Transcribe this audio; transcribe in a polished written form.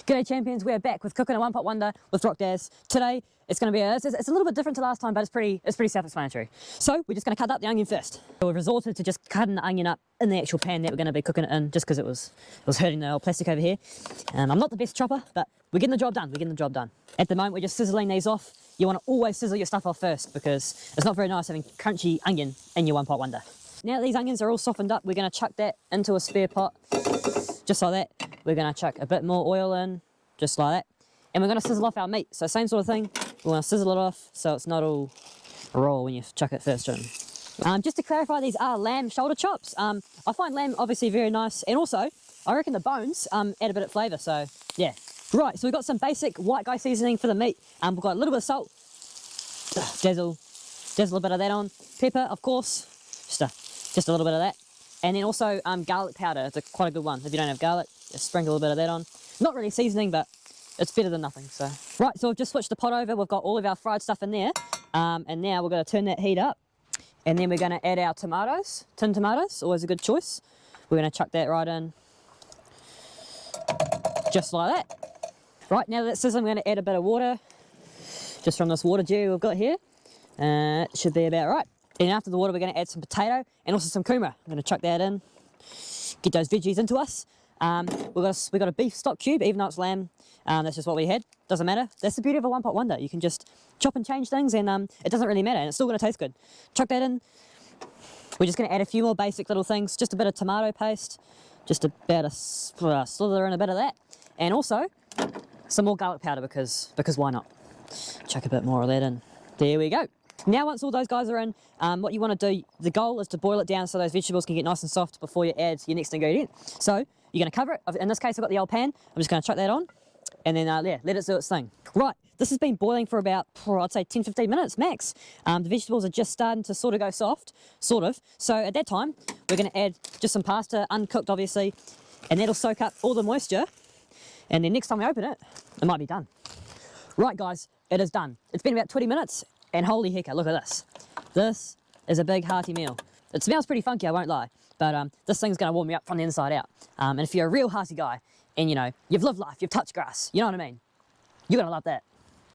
G'day champions, we're back with cooking a one pot wonder with Rock Daz. Today it's going to be it's a little bit different to last time, but it's pretty self-explanatory. So we're just going to cut up the onion first. So we've resorted to just cutting the onion up in the actual pan that we're going to be cooking it in, just because it was hurting the old plastic over here. I'm not the best chopper, but we're getting the job done. At the moment we're just sizzling these off. You want to always sizzle your stuff off first because it's not very nice having crunchy onion in your one pot wonder. Now that these onions are all softened up, we're going to chuck that into a spare pot, just like that. We're going to chuck a bit more oil in, just like that. And we're going to sizzle off our meat. So same sort of thing, we want to sizzle it off so it's not all raw when you chuck it first in. Just to clarify, these are lamb shoulder chops. I find lamb obviously very nice, and also I reckon the bones add a bit of flavour, so yeah. Right, so we've got some basic white guy seasoning for the meat. We've got a little bit of salt, dazzle a bit of that on. Pepper, of course, just a little bit of that. And then also garlic powder. It's quite a good one. If you don't have garlic, just sprinkle a little bit of that on. Not really seasoning, but it's better than nothing. So right, so we've just switched the pot over. We've got all of our fried stuff in there, and now we're going to turn that heat up, and then we're going to add our tomatoes. Tin tomatoes, always a good choice. We're going to chuck that right in, just like that. Right, now that it's sizzling, we're going to add a bit of water, just from this water jar we've got here. It should be about right. And after the water, we're going to add some potato and also some kumara. I'm going to chuck that in, get those veggies into us. We've got a beef stock cube, even though it's lamb. That's just what we had. Doesn't matter. That's the beauty of a one pot wonder. You can just chop and change things, and it doesn't really matter, and it's still going to taste good. Chuck that in. We're just going to add a few more basic little things. Just a bit of tomato paste, just about a slither in a bit of that, and also some more garlic powder because why not? Chuck a bit more of that in. There we go. Now once all those guys are in, what you want to do, the goal is to boil it down so those vegetables can get nice and soft before you add your next ingredient. So you're going to cover it. In this case I've got the old pan. I'm just going to chuck that on, and then yeah, let it do its thing. Right, this has been boiling for about, I'd say 10-15 minutes max. The vegetables are just starting to sort of go soft, So at that time we're going to add just some pasta, uncooked obviously, and that'll soak up all the moisture, and then next time we open it, it might be done. Right guys, it is done. It's been about 20 minutes. And holy heck, look at this. This is a big hearty meal. It smells pretty funky, I won't lie, but this thing's going to warm me up from the inside out. And if you're a real hearty guy, and you know, you've lived life, you've touched grass, you know what I mean? You're going to love that.